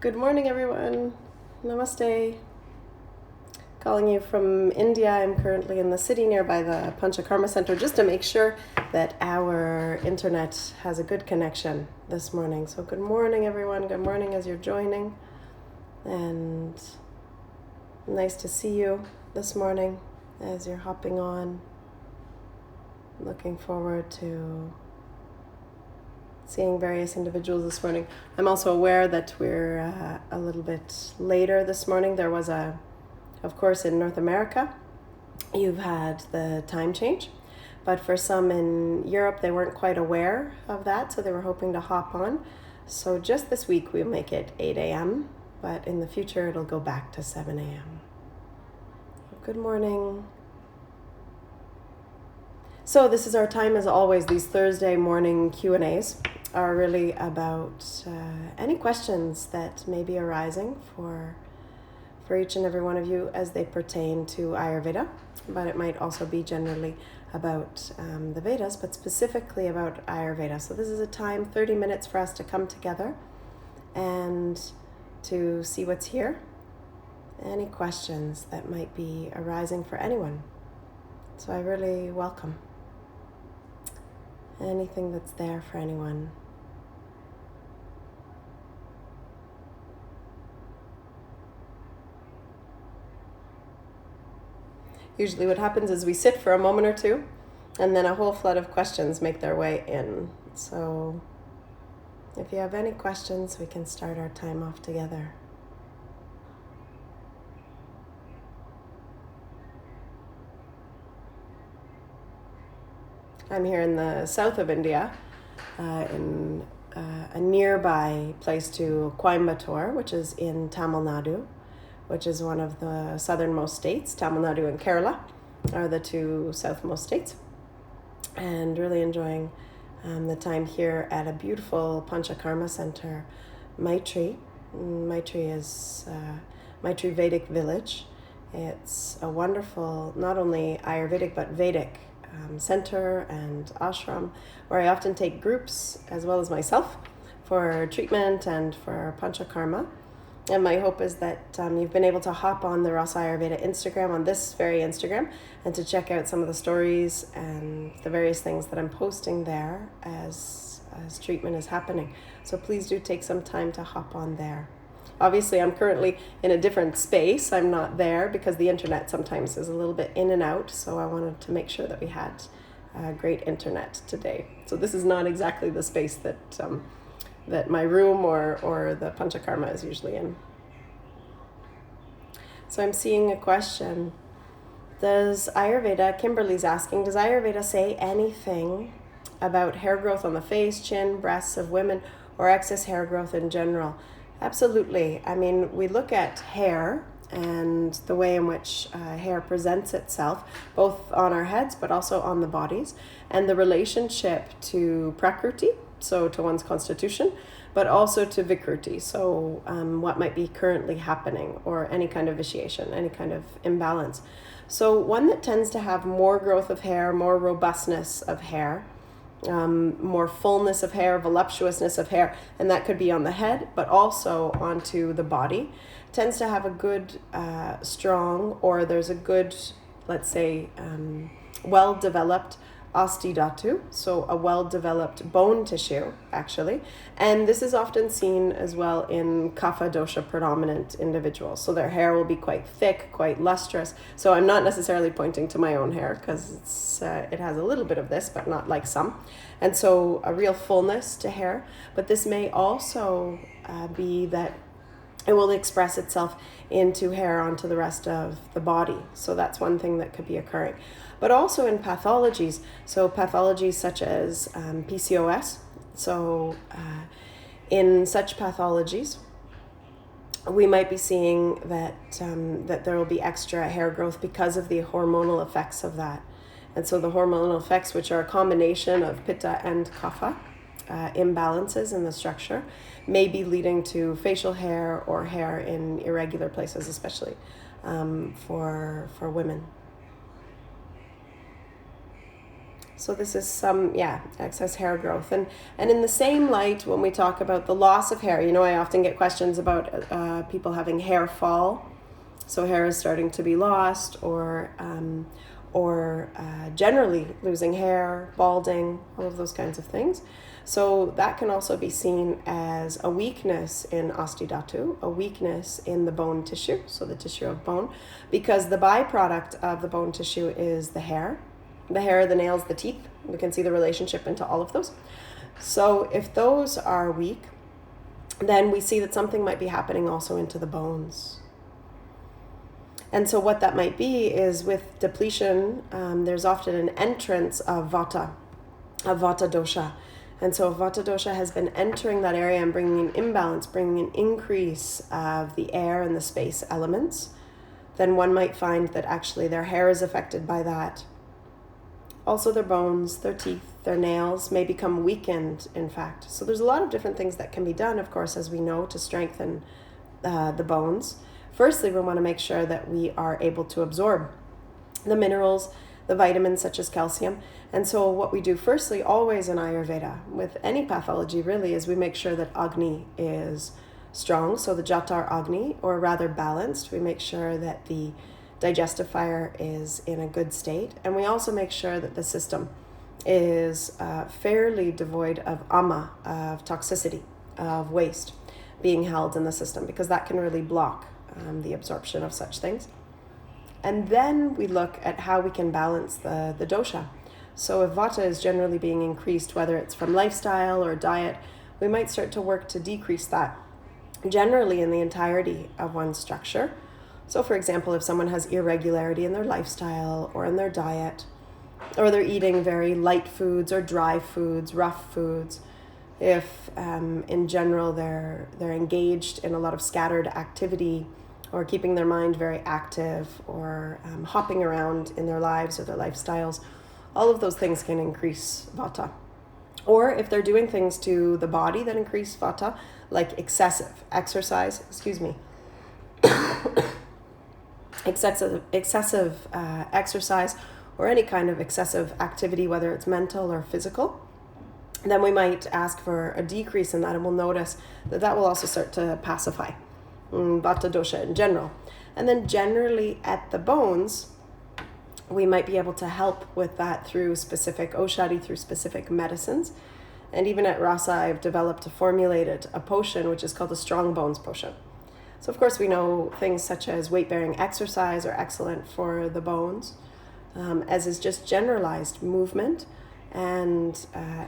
Good morning, everyone. Namaste. Calling you from India. I'm currently in the city nearby the Panchakarma Center just to make sure that our internet has a good connection this morning. So good morning, everyone. Good morning as you're joining. And nice to see you this morning as you're hopping on. Looking forward to seeing various individuals this morning. I'm also aware that we're a little bit later this morning. There was of course, in North America, you've had the time change, but for some in Europe, they weren't quite aware of that, so they were hoping to hop on. So just this week, we'll make it 8 a.m., but in the future, it'll go back to 7 a.m. Good morning. So this is our time, as always. These Thursday morning Q&As are really about any questions that may be arising for each and every one of you as they pertain to Ayurveda, but it might also be generally about the Vedas, but specifically about Ayurveda. So this is a time, 30 minutes for us to come together and to see what's here. Any questions that might be arising for anyone. So I really welcome anything that's there for anyone. Usually what happens is we sit for a moment or two, and then a whole flood of questions make their way in. So if you have any questions, we can start our time off together. I'm here in the south of India, in a nearby place to Coimbatore, which is in Tamil Nadu, which is one of the southernmost states. Tamil Nadu and Kerala are the two southmost states. And really enjoying the time here at a beautiful Panchakarma center, Maitri. Maitri is Maitri Vedic village. It's a wonderful, not only Ayurvedic, but Vedic center and ashram where I often take groups as well as myself for treatment and for Panchakarma. And my hope is that you've been able to hop on the Rasa Ayurveda Instagram, on this very Instagram, and to check out some of the stories and the various things that I'm posting there as treatment is happening. So please do take some time to hop on there. Obviously, I'm currently in a different space. I'm not there because the internet sometimes is a little bit in and out. So I wanted to make sure that we had great internet today. So this is not exactly the space that my room or the Panchakarma is usually in. So I'm seeing a question. Kimberly's asking, does Ayurveda say anything about hair growth on the face, chin, breasts of women, or excess hair growth in general? Absolutely. I mean, we look at hair and the way in which hair presents itself, both on our heads, but also on the bodies, and the relationship to Prakriti, so to one's constitution, but also to Vikruti, so what might be currently happening, or any kind of vitiation, any kind of imbalance. So one that tends to have more growth of hair, more robustness of hair, more fullness of hair, voluptuousness of hair, and that could be on the head, but also onto the body, tends to have a good, strong, or there's a good, let's say, well-developed ostidhatu, so a well-developed bone tissue, actually. And this is often seen as well in kapha dosha predominant individuals. So their hair will be quite thick, quite lustrous. So I'm not necessarily pointing to my own hair because it has a little bit of this, but not like some. And so a real fullness to hair. But this may also be that it will express itself into hair onto the rest of the body. So that's one thing that could be occurring. But also in pathologies, so pathologies such as PCOS. So in such pathologies, we might be seeing that there will be extra hair growth because of the hormonal effects of that. And so the hormonal effects, which are a combination of pitta and kapha, imbalances in the structure, may be leading to facial hair or hair in irregular places, especially for women. So this is some, excess hair growth. And in the same light, when we talk about the loss of hair, I often get questions about people having hair fall. So hair is starting to be lost, or generally losing hair, balding, all of those kinds of things. So that can also be seen as a weakness in osteodhatu, a weakness in the bone tissue, so the tissue of bone, because the byproduct of the bone tissue is the hair, the nails, the teeth. We can see the relationship into all of those. So if those are weak, then we see that something might be happening also into the bones. And so what that might be is with depletion, there's often an entrance of vata dosha. And so if vata dosha has been entering that area and bringing an imbalance, bringing an increase of the air and the space elements, then one might find that actually their hair is affected by that. Also their bones, their teeth, their nails may become weakened, in fact. So there's a lot of different things that can be done, of course, as we know, to strengthen the bones. Firstly, we want to make sure that we are able to absorb the minerals, the vitamins such as calcium. And so what we do firstly, always in Ayurveda, with any pathology really, is we make sure that Agni is strong. So the Jatar Agni, or rather balanced. We make sure that the digestive fire is in a good state. And we also make sure that the system is fairly devoid of ama, of toxicity, of waste being held in the system, because that can really block the absorption of such things. And then we look at how we can balance the dosha. So if vata is generally being increased, whether it's from lifestyle or diet, we might start to work to decrease that generally in the entirety of one's structure. So for example, if someone has irregularity in their lifestyle or in their diet, or they're eating very light foods or dry foods, rough foods, if in general they're engaged in a lot of scattered activity, or keeping their mind very active, or hopping around in their lives or their lifestyles, all of those things can increase vata. Or if they're doing things to the body that increase vata, like excessive exercise, excessive exercise, or any kind of excessive activity, whether it's mental or physical, then we might ask for a decrease in that, and we'll notice that will also start to pacify vata dosha in general. And then generally at the bones, we might be able to help with that through specific oshadi, through specific medicines. And even at Rasa, I've formulated a potion which is called the Strong Bones Potion. So of course we know things such as weight-bearing exercise are excellent for the bones, as is just generalized movement. And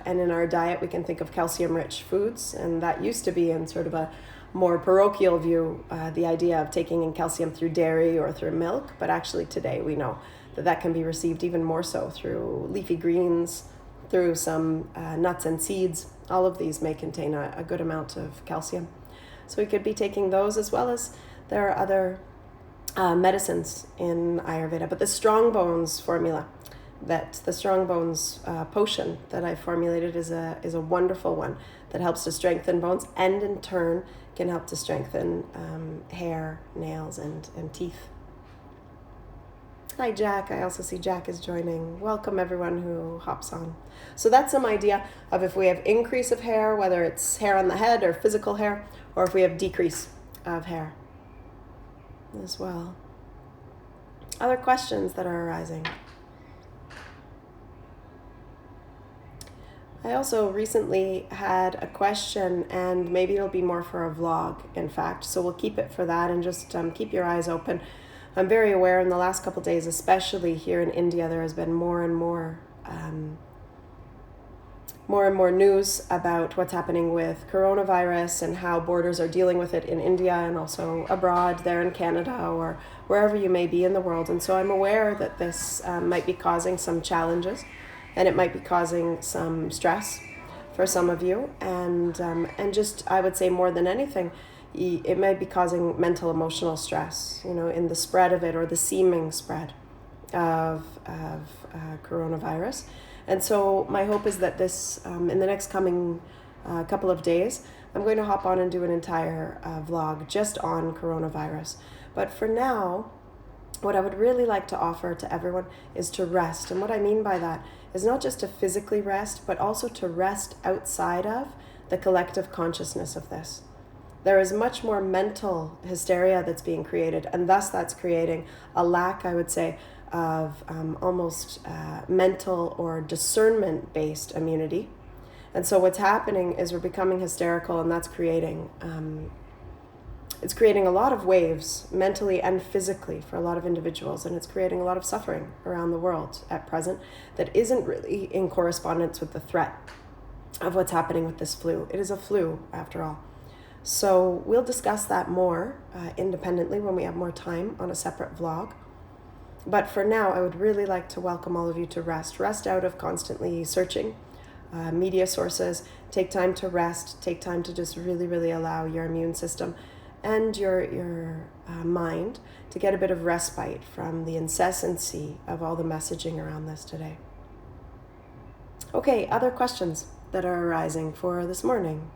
in our diet, we can think of calcium-rich foods, and that used to be in sort of a more parochial view, the idea of taking in calcium through dairy or through milk. But actually today we know that can be received even more so through leafy greens, through some nuts and seeds. All of these may contain a good amount of calcium. So we could be taking those, as well as there are other medicines in Ayurveda. But the Strong Bones formula, the Strong Bones potion that I formulated is a wonderful one that helps to strengthen bones, and in turn can help to strengthen hair, nails, and teeth. Hi Jack, I also see Jack is joining. Welcome everyone who hops on. So that's some idea of if we have increase of hair, whether it's hair on the head or physical hair, or if we have decrease of hair as well. Other questions that are arising? I also recently had a question, and maybe it'll be more for a vlog, in fact, so we'll keep it for that, and just keep your eyes open. I'm very aware in the last couple of days, especially here in India, there has been more and more news about what's happening with coronavirus and how borders are dealing with it in India and also abroad, there in Canada or wherever you may be in the world. And so I'm aware that this might be causing some challenges, and it might be causing some stress for some of you. And just, I would say more than anything, it might be causing mental, emotional stress, in the spread of it, or the seeming spread of coronavirus. And so my hope is that this, in the next coming couple of days, I'm going to hop on and do an entire vlog just on coronavirus. But for now, what I would really like to offer to everyone is to rest. And what I mean by that is not just to physically rest, but also to rest outside of the collective consciousness of this. There is much more mental hysteria that's being created, and thus that's creating a lack, I would say, of almost mental or discernment-based immunity. And so what's happening is we're becoming hysterical, and that's creating it's creating a lot of waves mentally and physically for a lot of individuals, and it's creating a lot of suffering around the world at present that isn't really in correspondence with the threat of what's happening with this flu. It is a flu, after all. So we'll discuss that more independently when we have more time on a separate vlog. But for now, I would really like to welcome all of you to rest. Rest out of constantly searching media sources. Take time to rest. Take time to just really, really allow your immune system and your mind to get a bit of respite from the incessancy of all the messaging around this today. Okay, other questions that are arising for this morning?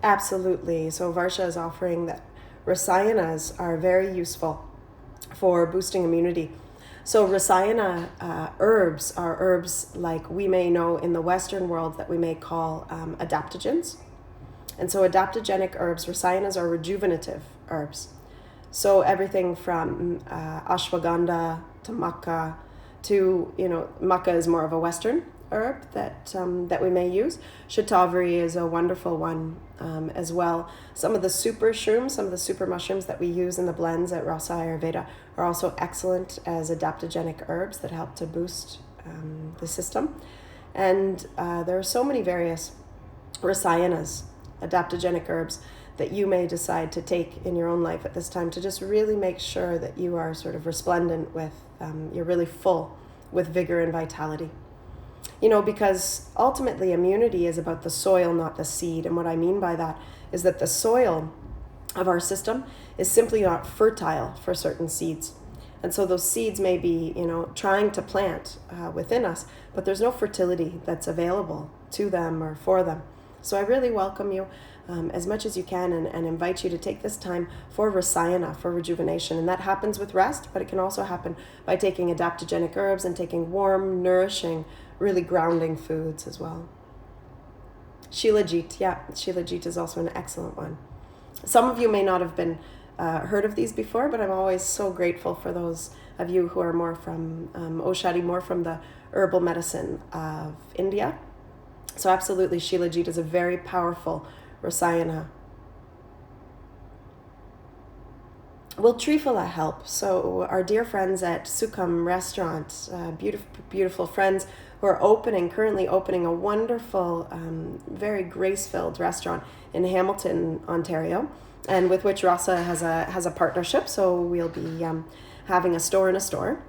Absolutely. So Varsha is offering that rasayanas are very useful for boosting immunity. So rasayana herbs are herbs like we may know in the Western world that we may call adaptogens. And so adaptogenic herbs, rasayanas, are rejuvenative herbs. So everything from ashwagandha to maca to, maca is more of a Western herb that we may use. Shatavari is a wonderful one as well. Some of the super shrooms, some of the super mushrooms that we use in the blends at Rasa Ayurveda are also excellent as adaptogenic herbs that help to boost the system. And there are so many various rasayanas, adaptogenic herbs, that you may decide to take in your own life at this time to just really make sure that you are sort of resplendent with, you're really full with vigor and vitality. Because ultimately immunity is about the soil, not the seed. And what I mean by that is that the soil of our system is simply not fertile for certain seeds. And so those seeds may be, trying to plant within us, but there's no fertility that's available to them or for them. So I really welcome you as much as you can and invite you to take this time for rasayana, for rejuvenation. And that happens with rest, but it can also happen by taking adaptogenic herbs and taking warm, nourishing, really grounding foods as well. Shilajit, Shilajit is also an excellent one. Some of you may not have been heard of these before, but I'm always so grateful for those of you who are more from Oshadi, more from the herbal medicine of India. So absolutely, Shilajit is a very powerful rasayana. Will Triphala help? So our dear friends at Sukham Restaurant, beautiful friends who are currently opening a wonderful, very grace-filled restaurant in Hamilton, Ontario, and with which Rasa has a partnership. So we'll be having a store in a store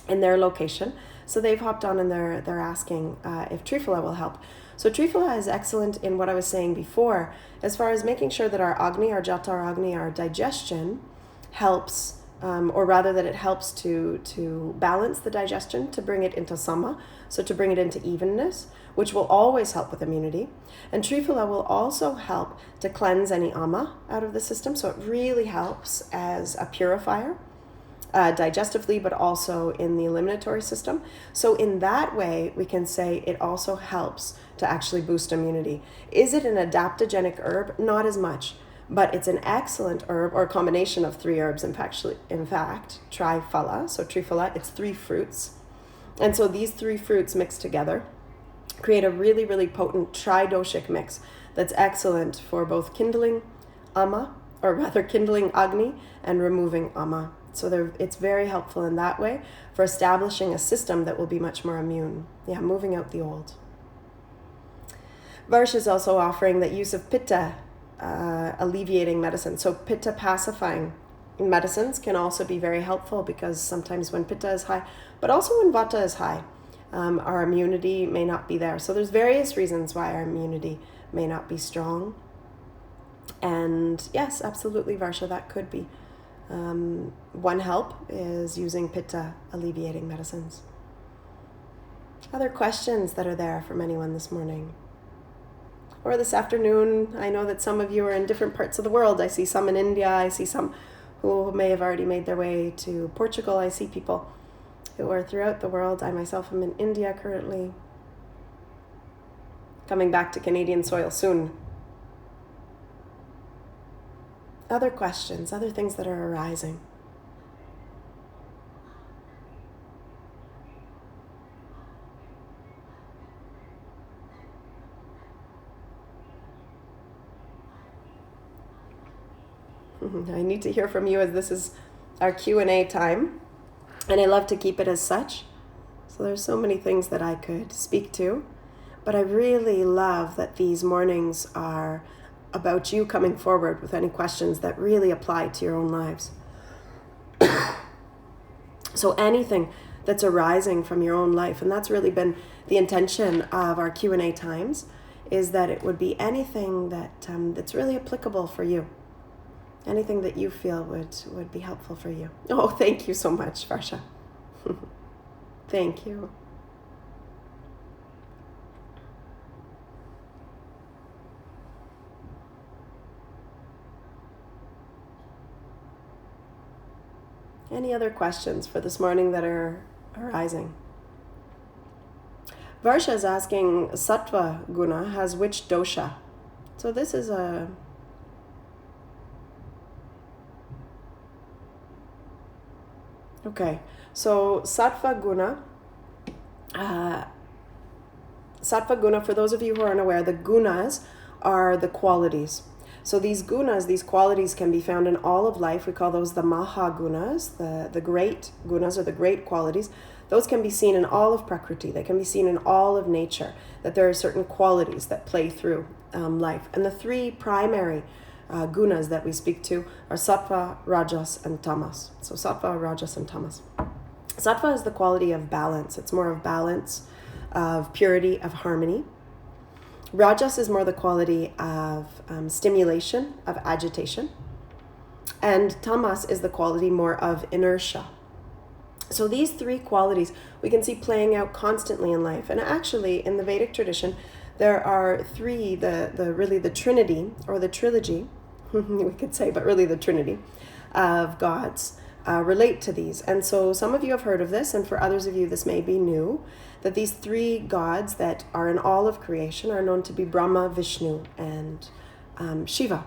in their location. So they've hopped on and they're asking if Triphala will help. So Triphala is excellent in what I was saying before, as far as making sure that our Agni, our Jata, our Agni, our digestion helps, or rather that it helps to balance the digestion, to bring it into sama, so to bring it into evenness, which will always help with immunity. And Triphala will also help to cleanse any ama out of the system, so it really helps as a purifier. Digestively, but also in the eliminatory system. So in that way, we can say it also helps to actually boost immunity. Is it an adaptogenic herb? Not as much, but it's an excellent herb, or a combination of 3 herbs. In fact, triphala, so triphala, it's 3 fruits. And so these 3 fruits mixed together create a really, really potent tridoshic mix that's excellent for both kindling ama, or rather kindling agni, and removing ama. So it's very helpful in that way for establishing a system that will be much more immune. Yeah, moving out the old. Varsha is also offering that use of pitta alleviating medicine. So pitta pacifying medicines can also be very helpful, because sometimes when pitta is high, but also when vata is high, our immunity may not be there. So there's various reasons why our immunity may not be strong. And yes, absolutely, Varsha, that could be. One help is using pitta alleviating medicines. Other questions that are there from anyone this morning? Or this afternoon? I know that some of you are in different parts of the world. I see some in India. I see some who may have already made their way to Portugal. I see people or throughout the world. I myself am in India currently, coming back to Canadian soil soon. Other questions, other things that are arising. I need to hear from you, as this is our Q&A time, and I love to keep it as such. So there's so many things that I could speak to, but I really love that these mornings are about you coming forward with any questions that really apply to your own lives. So anything that's arising from your own life, and that's really been the intention of our Q&A times, is that it would be anything that's really applicable for you. Anything that you feel would be helpful for you. Oh, thank you so much, Varsha. Thank you. Any other questions for this morning that are arising? Varsha is asking, Sattva guna has which dosha? So this is a... Okay, so Sattva guna, for those of you who are unaware, the gunas are the qualities. So these gunas, these qualities, can be found in all of life. We call those the mahagunas, the great gunas, or the great qualities. Those can be seen in all of Prakriti. They can be seen in all of nature, that there are certain qualities that play through life. And the three primary gunas that we speak to are sattva, rajas, and tamas. So sattva, rajas, and tamas. Sattva is the quality of balance. It's more of balance, of purity, of harmony. Rajas is more the quality of stimulation, of agitation. And tamas is the quality more of inertia. So these three qualities we can see playing out constantly in life. And actually, in the Vedic tradition, there are three, the trinity, or the trilogy, we could say, but really the trinity of gods relate to these. And so some of you have heard of this, and for others of you this may be new, that these three gods that are in all of creation are known to be Brahma, Vishnu, and Shiva.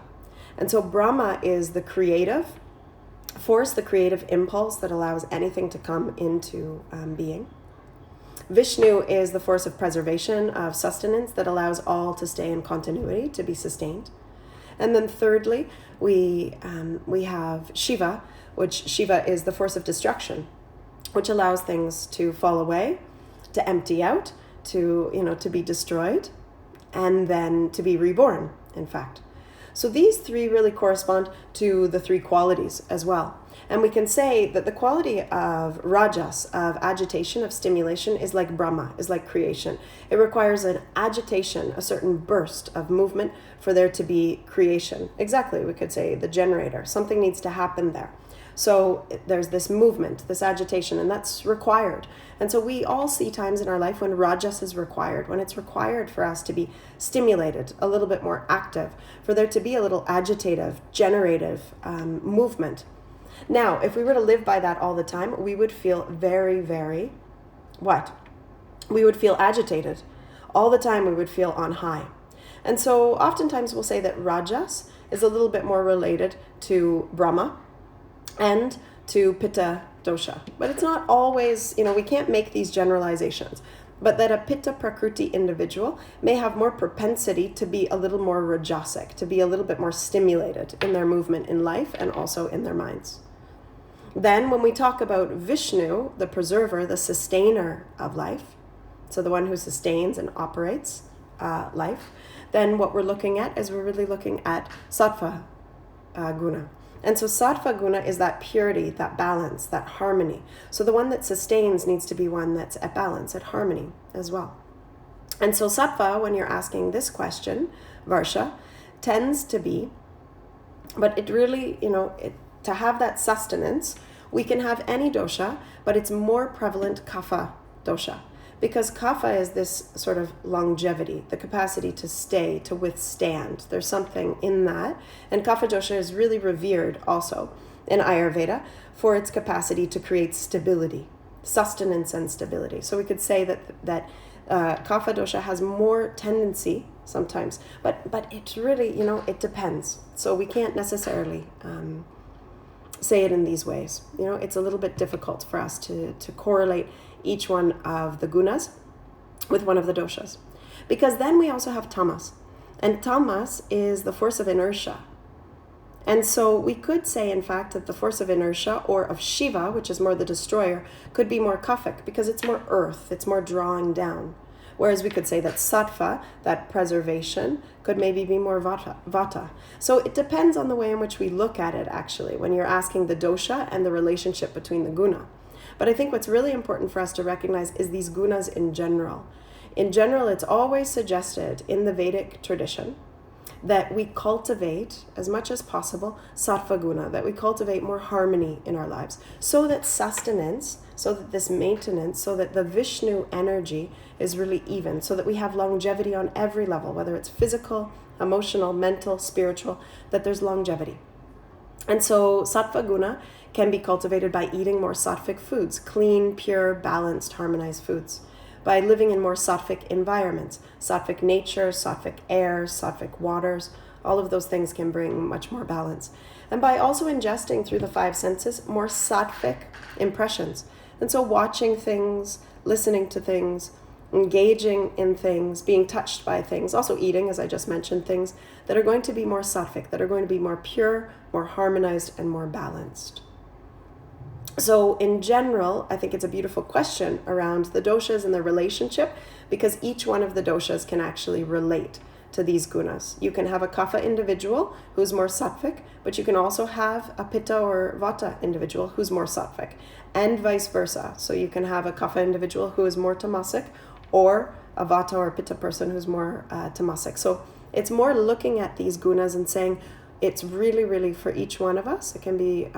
And so Brahma is the creative force, the creative impulse that allows anything to come into being. Vishnu is the force of preservation, of sustenance, that allows all to stay in continuity, to be sustained. And then thirdly, we have Shiva, which Shiva is the force of destruction, which allows things to fall away, to empty out, to be destroyed, and then to be reborn, in fact. So these three really correspond to the three qualities as well. And we can say that the quality of rajas, of agitation, of stimulation, is like Brahma, is like creation. It requires an agitation, a certain burst of movement for there to be creation. Exactly, we could say the generator. Something needs to happen there. So there's this movement, this agitation, and that's required. And so we all see times in our life when rajas is required, when it's required for us to be stimulated, a little bit more active, for there to be a little agitative, generative movement. Now, if we were to live by that all the time, we would feel very, very, what? We would feel agitated. All the time we would feel on high. And so oftentimes we'll say that rajas is a little bit more related to Brahma and to Pitta dosha. But it's not always, we can't make these generalizations. But that a Pitta Prakriti individual may have more propensity to be a little more rajasic, to be a little bit more stimulated in their movement in life and also in their minds. Then when we talk about Vishnu, the preserver, the sustainer of life, so the one who sustains and operates life, then what we're looking at is we're really looking at Sattva guna. And so Sattva guna is that purity, that balance, that harmony. So the one that sustains needs to be one that's at balance, at harmony as well. And so Sattva, when you're asking this question, Varsha, tends to be, but it really, to have that sustenance, we can have any dosha, but it's more prevalent kapha dosha. Because kapha is this sort of longevity, the capacity to stay, to withstand. There's something in that. And kapha dosha is really revered also in Ayurveda for its capacity to create stability sustenance and stability. So we could say that Kapha dosha has more tendency sometimes, but it's really, it depends. So we can't necessarily say it in these ways. It's a little bit difficult for us to correlate each one of the gunas with one of the doshas. Because then we also have tamas. And tamas is the force of inertia. And so we could say, in fact, that the force of inertia, or of Shiva, which is more the destroyer, could be more kaphic because it's more earth, it's more drawing down. Whereas we could say that sattva, that preservation, could maybe be more vata. So it depends on the way in which we look at it, actually, when you're asking the dosha and the relationship between the guna. But I think what's really important for us to recognize is these gunas in general. In general, it's always suggested in the Vedic tradition that we cultivate, as much as possible, sattva guna, that we cultivate more harmony in our lives, so that sustenance, so that this maintenance, so that the Vishnu energy is really even, so that we have longevity on every level, whether it's physical, emotional, mental, spiritual, that there's longevity. And so sattva guna can be cultivated by eating more sattvic foods, clean, pure, balanced, harmonized foods, by living in more sattvic environments, sattvic nature, sattvic air, sattvic waters. All of those things can bring much more balance. And by also ingesting through the five senses more sattvic impressions. And so watching things, listening to things, engaging in things, being touched by things, also eating, as I just mentioned, things that are going to be more sattvic, that are going to be more pure, more harmonized, and more balanced. So in general, I think it's a beautiful question around the doshas and their relationship, because each one of the doshas can actually relate to these gunas. You can have a kapha individual who's more sattvic, but you can also have a pitta or vata individual who's more sattvic, and vice versa. So you can have a kapha individual who is more tamasic, or a vata or pitta person who's more tamasic. So it's more looking at these gunas and saying it's really, really for each one of us. It can be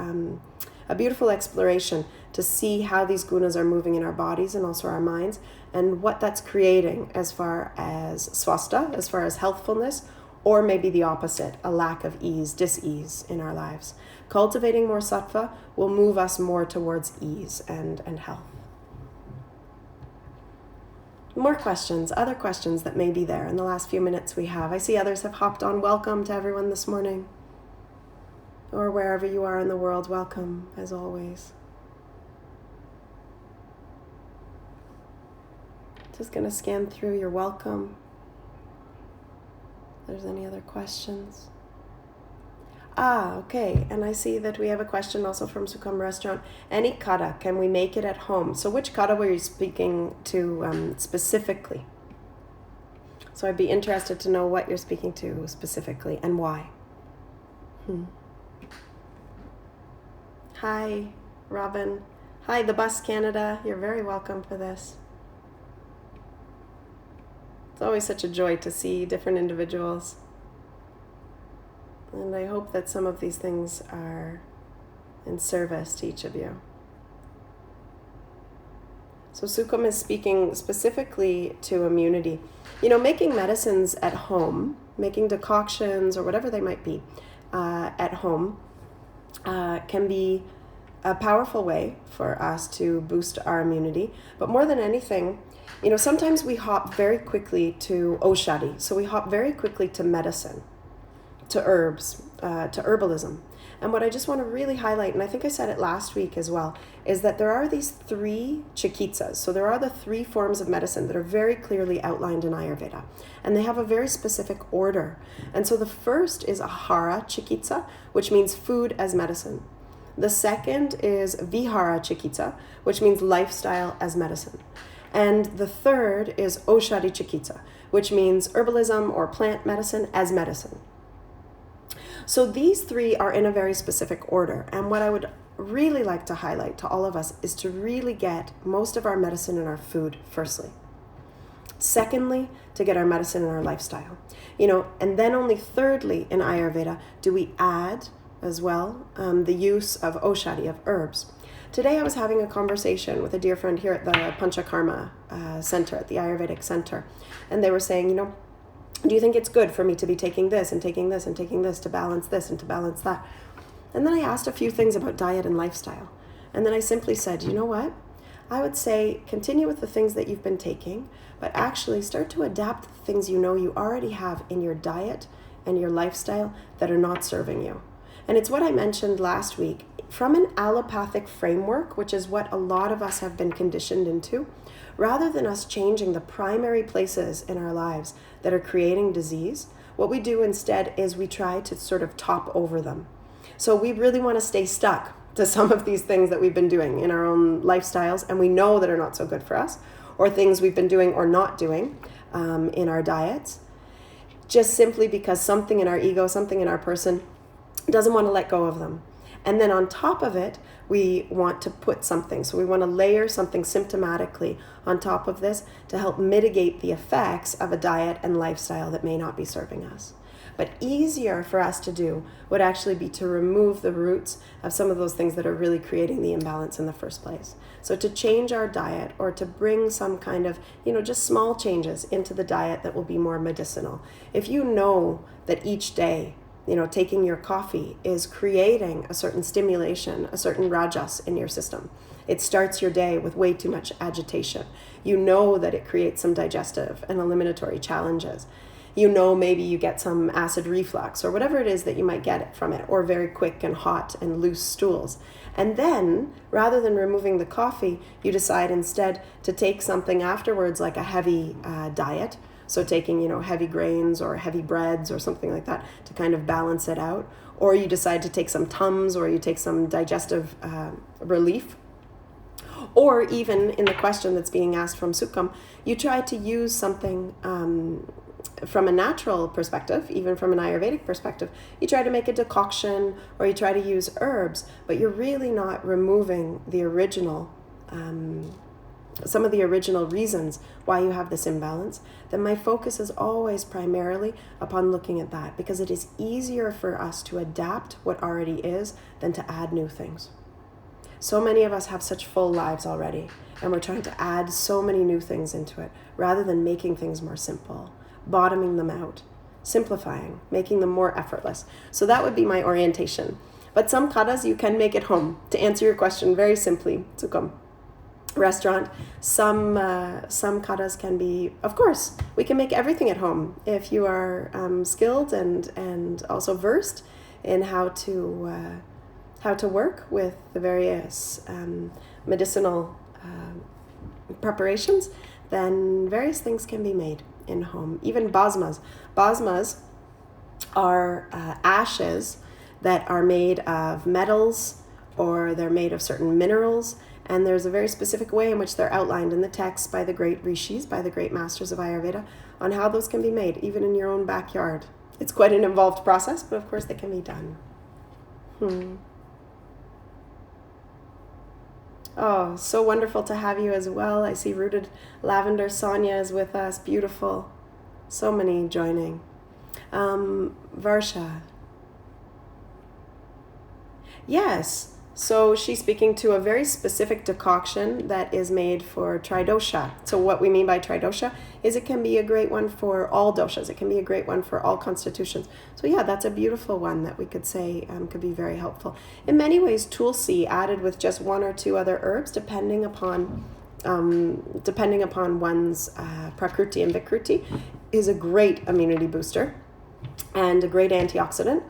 a beautiful exploration to see how these gunas are moving in our bodies and also our minds, and what that's creating as far as swasta, as far as healthfulness, or maybe the opposite, a lack of ease, dis-ease in our lives. Cultivating more sattva will move us more towards ease and health. More questions, other questions that may be there in the last few minutes we have. I see others have hopped on. Welcome to everyone this morning. Or wherever you are in the world, welcome, as always. Just going to scan through your welcome. If there's any other questions. Okay. And I see that we have a question also from Sukham Restaurant. Any kata, can we make it at home? So which kata were you speaking to specifically? So I'd be interested to know what you're speaking to specifically and why. Hi, Robin. Hi, the Bus Canada. You're very welcome for this. It's always such a joy to see different individuals. And I hope that some of these things are in service to each of you. So Sukham is speaking specifically to immunity. Making medicines at home, making decoctions or whatever they might be at home, can be a powerful way for us to boost our immunity. But more than anything, sometimes we hop very quickly to oshadi. So we hop very quickly to medicine, to herbs, to herbalism. And what I just want to really highlight, and I think I said it last week as well, is that there are these 3 chikitsas. So there are the 3 forms of medicine that are very clearly outlined in Ayurveda. And they have a very specific order. And so the first is ahara chikitsa, which means food as medicine. The second is vihara chikitsa, which means lifestyle as medicine. And the third is oshadi chikitsa, which means herbalism or plant medicine as medicine. So these 3 are in a very specific order. And what I would really like to highlight to all of us is to really get most of our medicine in our food, firstly. Secondly, to get our medicine in our lifestyle. And then only thirdly in Ayurveda do we add as well the use of oshadi, of herbs. Today I was having a conversation with a dear friend here at the Panchakarma Center, at the Ayurvedic Center. And they were saying, do you think it's good for me to be taking this and taking this and taking this to balance this and to balance that? And then I asked a few things about diet and lifestyle. And then I simply said, you know what? I would say continue with the things that you've been taking, but actually start to adapt the things you know you already have in your diet and your lifestyle that are not serving you. And it's what I mentioned last week. From an allopathic framework, which is what a lot of us have been conditioned into, rather than us changing the primary places in our lives that are creating disease, what we do instead is we try to sort of top over them. So we really want to stay stuck to some of these things that we've been doing in our own lifestyles and we know that are not so good for us, or things we've been doing or not doing in our diets, just simply because something in our ego, something in our person doesn't want to let go of them. And then on top of it, we want to put something. So we want to layer something symptomatically on top of this to help mitigate the effects of a diet and lifestyle that may not be serving us. But easier for us to do would actually be to remove the roots of some of those things that are really creating the imbalance in the first place. So to change our diet, or to bring some kind of, just small changes into the diet that will be more medicinal. If you know that each day, taking your coffee is creating a certain stimulation, a certain rajas in your system. It starts your day with way too much agitation. You know that it creates some digestive and eliminatory challenges. Maybe you get some acid reflux or whatever it is that you might get from it, or very quick and hot and loose stools. And then, rather than removing the coffee, you decide instead to take something afterwards, like a heavy diet. So taking, heavy grains or heavy breads or something like that to kind of balance it out. Or you decide to take some Tums, or you take some digestive relief. Or even in the question that's being asked from Sukham, you try to use something from a natural perspective, even from an Ayurvedic perspective. You try to make a decoction, or you try to use herbs, but you're really not removing the original some of the original reasons why you have this imbalance. Then my focus is always primarily upon looking at that, because it is easier for us to adapt what already is than to add new things. So many of us have such full lives already, and we're trying to add so many new things into it, rather than making things more simple, bottoming them out, simplifying, making them more effortless. So that would be my orientation. But some kadas you can make at home. To answer your question very simply, Sukham, restaurant, some kadas can be, of course, we can make everything at home if you are skilled and also versed in how to work with the various medicinal preparations. Then various things can be made in home. Even basmas are ashes that are made of metals, or they're made of certain minerals. And there's a very specific way in which they're outlined in the text by the great rishis, by the great masters of Ayurveda, on how those can be made, even in your own backyard. It's quite an involved process, but of course they can be done. Oh, so wonderful to have you as well. I see Rooted Lavender Sonia is with us. Beautiful. So many joining. Varsha. Yes. So she's speaking to a very specific decoction that is made for tridosha. So what we mean by tridosha is it can be a great one for all doshas. It can be a great one for all constitutions. So yeah, that's a beautiful one that we could say could be very helpful. In many ways, tulsi added with just one or two other herbs, depending upon one's prakriti and vikruti, is a great immunity booster and a great antioxidant.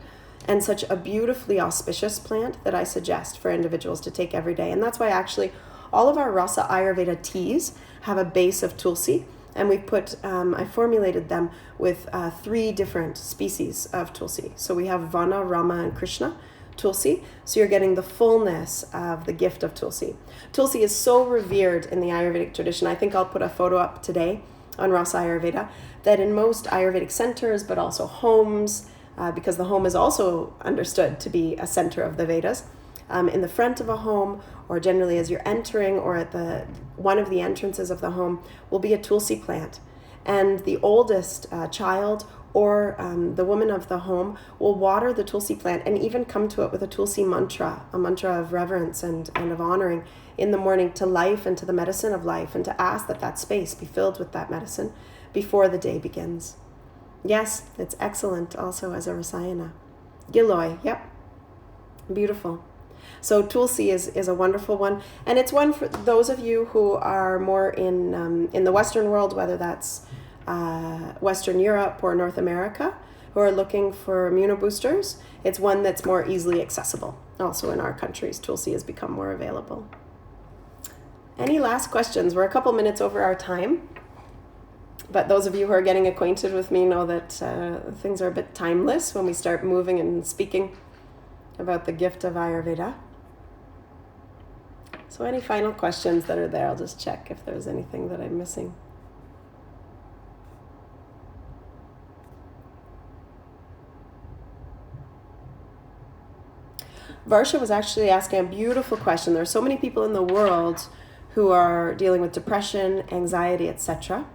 And such a beautifully auspicious plant that I suggest for individuals to take every day. And that's why actually all of our Rasa Ayurveda teas have a base of tulsi. And we I formulated them with 3 different species of tulsi. So we have Vana, Rama, and Krishna tulsi. So you're getting the fullness of the gift of tulsi. Tulsi is so revered in the Ayurvedic tradition. I think I'll put a photo up today on Rasa Ayurveda, that in most Ayurvedic centers, but also homes, because the home is also understood to be a center of the Vedas. In the front of a home, or generally as you're entering, or at one of the entrances of the home, will be a tulsi plant. And the oldest child or the woman of the home will water the tulsi plant and even come to it with a tulsi mantra, a mantra of reverence and of honoring in the morning to life and to the medicine of life, and to ask that space be filled with that medicine before the day begins. Yes, it's excellent also as a rasayana. Giloy, yep. Beautiful. So Tulsi is a wonderful one, and it's one for those of you who are more in the Western world, whether that's Western Europe or North America, who are looking for immunoboosters. It's one that's more easily accessible. Also in our countries, Tulsi has become more available. Any last questions? We're a couple minutes over our time, but those of you who are getting acquainted with me know that things are a bit timeless when we start moving and speaking about the gift of Ayurveda. So any final questions that are there? I'll just check if there's anything that I'm missing. Varsha was actually asking a beautiful question. There are so many people in the world who are dealing with depression, anxiety, etc.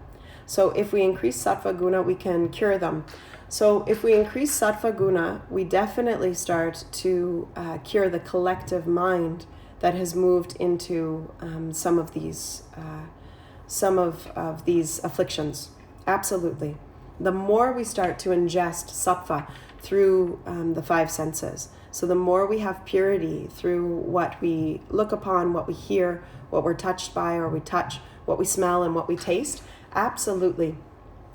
So if we increase sattva guna, we can cure them. So if we increase sattva guna, we definitely start to cure the collective mind that has moved into some of these afflictions. Absolutely. The more we start to ingest sattva through the five senses, so the more we have purity through what we look upon, what we hear, what we're touched by or we touch, what we smell and what we taste, absolutely.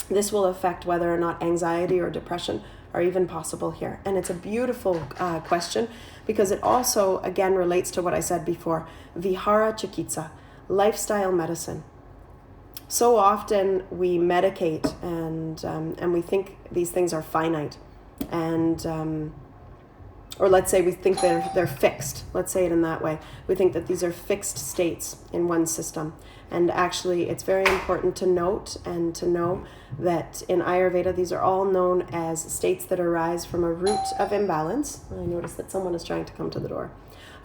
This will affect whether or not anxiety or depression are even possible here. And it's a beautiful question because it also, again, relates to what I said before, vihara chikitsa, lifestyle medicine. So often we medicate and we think these things are finite and or let's say we think they're fixed. Let's say it in that way. We think that these are fixed states in one system. And actually, it's very important to note and to know that in Ayurveda, these are all known as states that arise from a root of imbalance. I noticed that someone is trying to come to the door.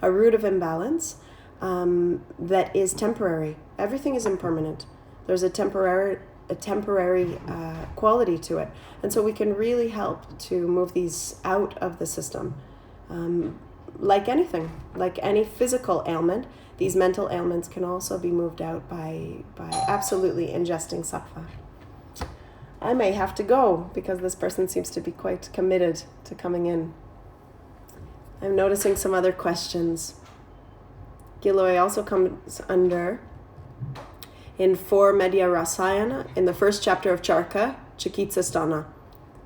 A root of imbalance that is temporary. Everything is impermanent. There's a temporary quality to it. And so we can really help to move these out of the system. Like anything, like any physical ailment, these mental ailments can also be moved out by absolutely ingesting sattva. I may have to go because this person seems to be quite committed to coming in. I'm noticing some other questions. Giloy also comes under in 4 Medya Rasayana, in the first chapter of Charka, Chikitsa Sthana.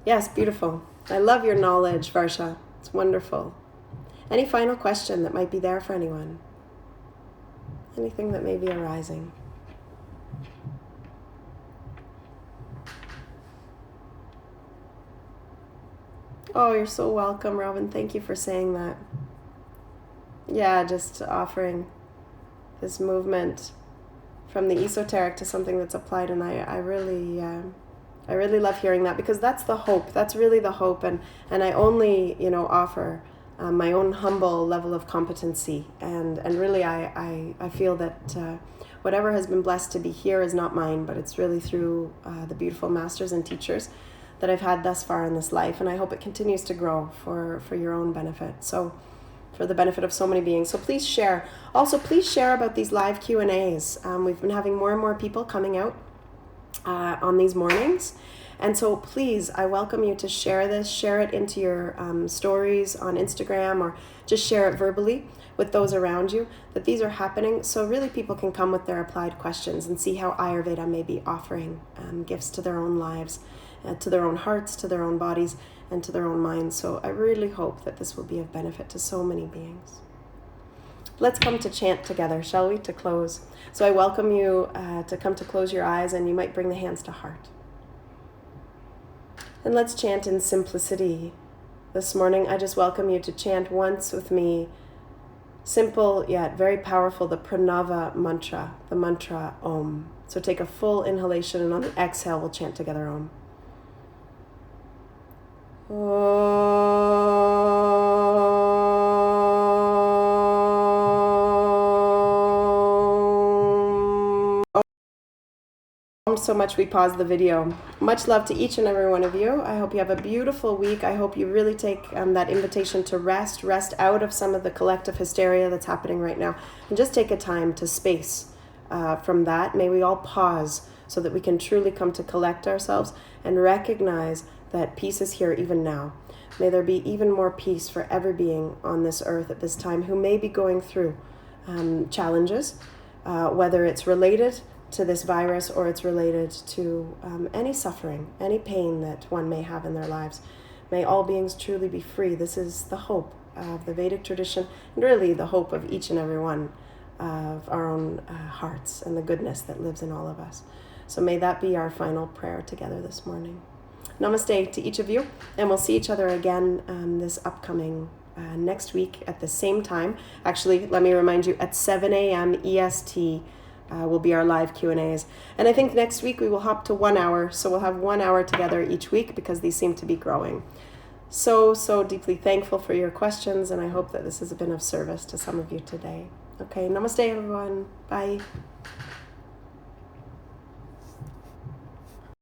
Yes, beautiful. I love your knowledge, Varsha. It's wonderful. Any final question that might be there for anyone? Anything that may be arising? Oh, you're so welcome, Robin. Thank you for saying that. Yeah, just offering this movement from the esoteric to something that's applied, and I really love hearing that because that's the hope. That's really the hope, and I only offer my own humble level of competency, and really I feel that whatever has been blessed to be here is not mine, but it's really through the beautiful masters and teachers that I've had thus far in this life, and I hope it continues to grow for your own benefit. So for the benefit of so many beings. So please share. Also, please share about these live Q&As. We've been having more and more people coming out on these mornings. And so please, I welcome you to share this, share it into your stories on Instagram, or just share it verbally with those around you, that these are happening. So really people can come with their applied questions and see how Ayurveda may be offering gifts to their own lives, to their own hearts, to their own bodies, and to their own minds. So I really hope that this will be of benefit to so many beings. Let's come to chant together, shall we, to close. So I welcome you to come to close your eyes, and you might bring the hands to heart. And let's chant in simplicity. This morning, I just welcome you to chant once with me, simple yet very powerful, the Pranava mantra, the mantra Om. So take a full inhalation, and on the exhale, we'll chant together Om. So much we pause the video. Much love to each and every one of you. I hope you have a beautiful week. I hope you really take that invitation to rest out of some of the collective hysteria that's happening right now, and just take a time to space from that. May we all pause so that we can truly come to collect ourselves and recognize that peace is here even now. May there be even more peace for every being on this earth at this time who may be going through challenges, whether it's related to this virus or it's related to any suffering, any pain that one may have in their lives. May all beings truly be free. This is the hope of the Vedic tradition, and really the hope of each and every one of our own hearts and the goodness that lives in all of us. So may that be our final prayer together this morning. Namaste to each of you, and we'll see each other again this upcoming next week at the same time. Actually, let me remind you, at 7 a.m. EST will be our live Q&As. And I think next week we will hop to 1 hour, so we'll have 1 hour together each week because these seem to be growing. So deeply thankful for your questions, and I hope that this has been of service to some of you today. Okay, namaste everyone. Bye.